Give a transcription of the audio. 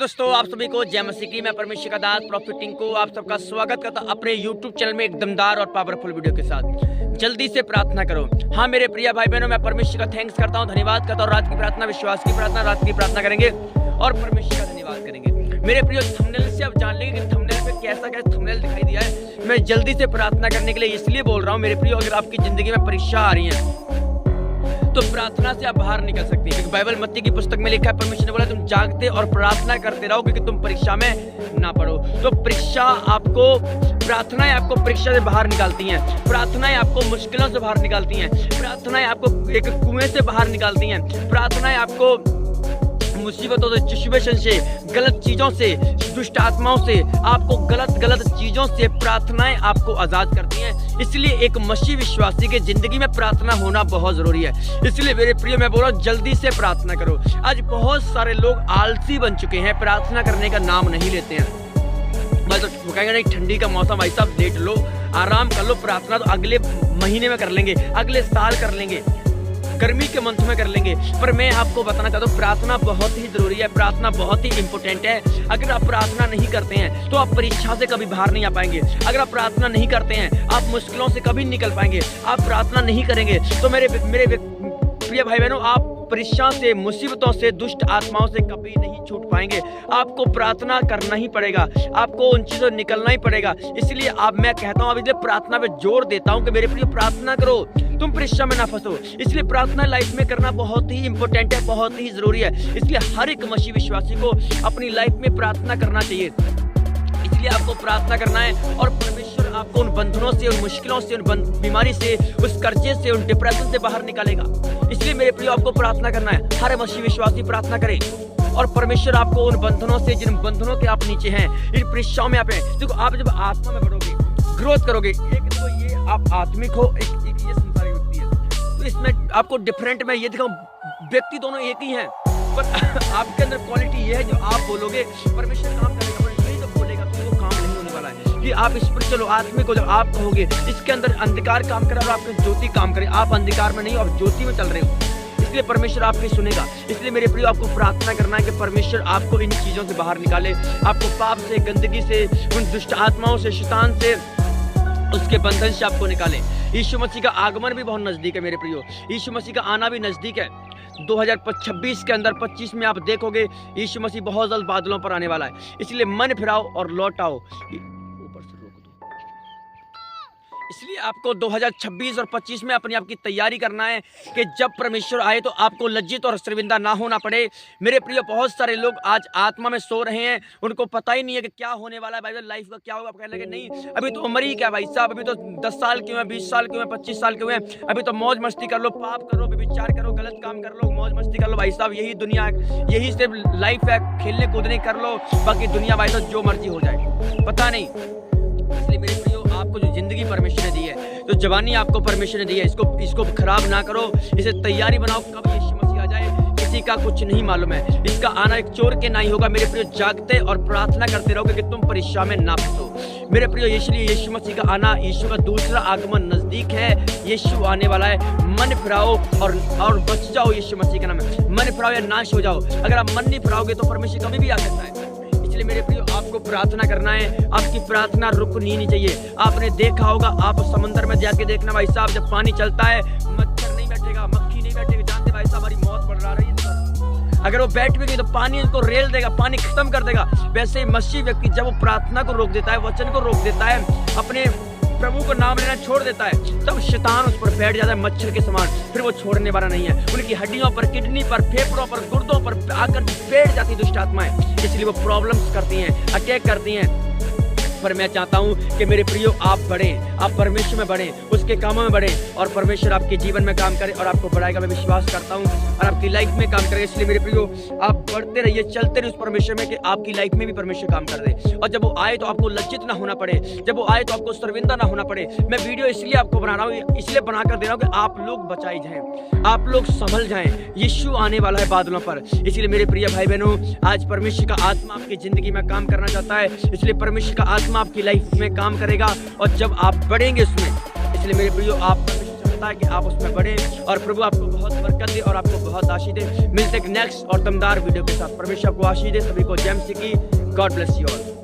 दोस्तों आप सभी को जय मसीह की। मैं परमेश्वर का दास प्रॉफिट टिंकू आप सबका स्वागत करता हूं अपने YouTube चैनल में एक दमदार और पावरफुल वीडियो के साथ। जल्दी से प्रार्थना करो। हाँ मेरे प्रिय भाई बहनों, मैं परमेश्वर का थैंक्स करता हूं, धन्यवाद करता हूं। रात की प्रार्थना, विश्वास की प्रार्थना, रात की प्रार्थना करेंगे और परमेश्वर का धन्यवाद करेंगे। मेरे प्रिय थंबनेल से आप जान लेंगे कि थंबनेल पे कैसा थंबनेल दिखाई दिया है। मैं जल्दी से प्रार्थना करने के लिए इसलिए बोल रहा हूँ मेरे प्रिय, अगर आपकी जिंदगी में परीक्षा आ रही है तो प्रार्थना से आप बाहर निकल सकते हैं, क्योंकि बाइबल मत्ती की पुस्तक में लिखा है, परमेश्वर ने बोला तुम जागते और प्रार्थना करते रहो क्योंकि तुम परीक्षा में ना पड़ो। तो प्रार्थनाएं आपको परीक्षा से बाहर निकालती हैं, प्रार्थनाएं आपको मुश्किलों से बाहर निकालती हैं, प्रार्थनाएं आपको एक कुएं से बाहर निकालती हैं, प्रार्थनाएं आपको मुसीबतों से, सिचुएशन से, गलत चीजों से, दुष्ट आत्माओं से, आपको गलत चीजों से प्रार्थनाएं आपको आजाद करती हैं। इसलिए एक मसीह विश्वासी के जिंदगी में प्रार्थना होना बहुत जरूरी है। इसलिए मेरे प्रिय मैं बोल रहा हूं जल्दी से प्रार्थना करो। आज बहुत सारे लोग आलसी बन चुके हैं, प्रार्थना करने का नाम नहीं लेते हैं। मैं तो कहेंगे नहीं, ठंडी का मौसम भाई साहब लेट लो, आराम कर लो, प्रार्थना तो अगले महीने में कर लेंगे, अगले साल कर लेंगे, गर्मी के मंथ में कर लेंगे। पर मैं आपको बताना चाहता हूँ प्रार्थना बहुत ही जरूरी है, प्रार्थना बहुत ही इंपॉर्टेंट है। अगर आप प्रार्थना नहीं करते हैं तो आप परीक्षा से कभी बाहर नहीं आ पाएंगे। अगर आप प्रार्थना नहीं करते हैं आप मुश्किलों से कभी निकल पाएंगे। आप प्रार्थना नहीं करेंगे तो मेरे प्रिय भाई बहनों, आप परीक्षा से, मुसीबतों से, दुष्ट आत्माओं से कभी नहीं छूट पाएंगे। आपको प्रार्थना करना ही पड़ेगा, आपको उन चीजों से निकलना ही पड़ेगा। इसलिए मैं कहता हूँ, अब प्रार्थना पे जोर देता हूँ कि मेरे प्रिय प्रार्थना करो, तुम परीक्षा में ना फंसो। इसलिए प्रार्थना लाइफ में करना बहुत ही इंपॉर्टेंट है, बहुत ही जरूरी है। इसलिए हर एक मसीह विश्वासी को अपनी लाइफ में प्रार्थना करना चाहिए। इसलिए आपको प्रार्थना करना है और परमेश्वर आपको उन बंधनों से, उन मुश्किलों से, उन बीमारी से, उस कर्जे से, उन डिप्रेशन से बाहर निकालेगा। इसलिए मेरे प्रिय आपको प्रार्थना करना है। हर मसीह विश्वासी प्रार्थना करे और परमेश्वर आपको उन बंधनों से, जिन बंधनों के आप नीचे हैं, इन परीक्षाओं में आप हैं। देखो, आप जब आत्मा में बढ़ोगे, ग्रोथ करोगे, एक तो ये आप आत्मिक हो, एक ये संसारिक व्यक्ति है, तो इसमें आपको डिफरेंट में ये दिखाऊं, व्यक्ति दोनों एक ही हैं, पर आपके अंदर क्वालिटी ये है, जो आप बोलोगे परमेश्वर काम करेगा, परमेश्वर जब बोलेगा तो वो काम नहीं होने वाला है। कि आप इस पर चलो, आत्मिक को जब आप कहोगे, इसके अंदर अंधकार काम करे और आपका ज्योति काम करे। आप अंधकार में नहीं, आप ज्योति में चल रहे हो, इसलिए परमेश्वर आपकी सुनेगा। इसलिए मेरे प्रिय आपको प्रार्थना करना है कि परमेश्वर आपको इन चीजों से बाहर निकाले, आपको पाप से, गंदगी से, उन दुष्ट आत्माओं से, शैतान से, उसके बंधन से आपको निकाले। यीशु मसीह का आगमन भी बहुत नजदीक है मेरे प्रियो, यीशु मसीह का आना भी नजदीक है। 2026 के अंदर 25 में आप देखोगे यीशु मसीह बहुत जल्द बादलों पर आने वाला है। इसलिए मन फिराओ और लौट आओ। इसलिए आपको 2026 और 25 में अपनी आपकी तैयारी करना है कि जब परमेश्वर आए तो आपको लज्जित और शर्मिंदा ना होना पड़े। मेरे प्रिय बहुत सारे लोग आज आत्मा में सो रहे हैं, उनको पता ही नहीं है कि क्या होने वाला है, भाई लाइफ का क्या होगा। आप कहने लगे नहीं, अभी तो उम्र ही क्या भाई साहब, अभी तो 10 साल के हुए, 20 साल के हुए, 25 साल के हुए, अभी तो मौज मस्ती कर लो, पाप करो, विचार करो, गलत काम कर लो, मौज मस्ती कर लो। भाई साहब यही दुनिया है, यही सिर्फ लाइफ है, खेलने कूदने कर लो, बाकी दुनिया भाई साहब जो मर्जी हो जाए, पता नहीं। इसलिए मेरे प्रियो आपको जो जिंदगी परमेश्वर ने दी है, जो जवानी आपको परमेश्वर ने दी है, इसको खराब ना करो, इसे तैयारी बनाओ, कब यीशु मसीह आ जाए किसी का कुछ नहीं मालूम है। इसका आना एक चोर के नहीं होगा। मेरे प्रियो जागते और प्रार्थना करते रहोगे कि तुम परीक्षा में ना फंसो। मेरे प्रियो इसलिए यीशु मसीह का आना, यीशु का दूसरा आगमन नजदीक है। यीशु आने वाला है। मन फिराओ और बच जाओ, यीशु मसीह का नाम है। मन फिराओ या नाश हो जाओ। अगर आप मन नहीं फिराओगे तो परमेश्वर कभी भी आ सकता है। इसलिए मेरे प्रियो आपको प्रार्थना करना है, आपकी प्रार्थना रुकनी नहीं चाहिए। आपने देखा होगा, आप समंदर में जाके देखना भाई साहब, जब पानी चलता है मच्छर नहीं बैठेगा, मक्खी नहीं बैठेगी, जानते भाई साहब हमारी मौत बढ़ रही है। अगर वो बैठ भी गई तो पानी उनको रेल देगा, पानी खत्म कर देगा। वैसे ही मसीह व्यक्ति जब वो प्रार्थना को रोक देता है, वचन को रोक देता है, अपने प्रभु को नाम लेना छोड़ देता है, तब शैतान उस पर बैठ जाता है मच्छर के समान। फिर वो छोड़ने वाला नहीं है। उनकी हड्डियों पर, किडनी पर, फेफड़ों पर, गुर्दों पर आकर बैठ जाती दुष्ट आत्माएं। इसलिए वो प्रॉब्लम्स करती हैं, अटैक करती हैं। पर मैं चाहता हूं कि मेरे प्रियो आप बढ़ें, आप परमेश्वर में बढ़ें, उसके कामों में बढ़ें और परमेश्वर आपके जीवन में काम करे और आपको बढ़ाएगा। मैं विश्वास करता हूं और आपकी लाइफ में काम करेगा। इसलिए मेरे प्रियो आप बढ़ते रहिए, चलते रहिए उस परमेश्वर में कि आपकी लाइफ में भी परमेश्वर काम कर दे। और जब वो आए तो आपको लज्जित ना होना पड़े, जब वो आए तो आपको शर्मिंदा ना होना पड़े। मैं वीडियो इसलिए आपको बना रहा हूँ, इसलिए बनाकर दे रहा हूँ कि आप लोग बचाए जाएं, आप लोग संभल जाएं। यीशु आने वाला है बादलों पर। इसलिए मेरे प्रिय भाई बहनों, आज परमेश्वर का आत्मा आपकी जिंदगी में काम करना चाहता है। इसलिए परमेश्वर का आत्मा आपकी लाइफ में काम करेगा और जब आप बढ़ेंगे उसमें, इसलिए मेरे प्रियो आप चाहता है कि आप उसमें बढ़ें और प्रभु आपको बहुत बरकत दे और आपको बहुत आशीष दे। मिलते एक नेक्स्ट और दमदार वीडियो के साथ। परमेश्वर को आशीष दे। सभी को जय मसीह की। God bless you all.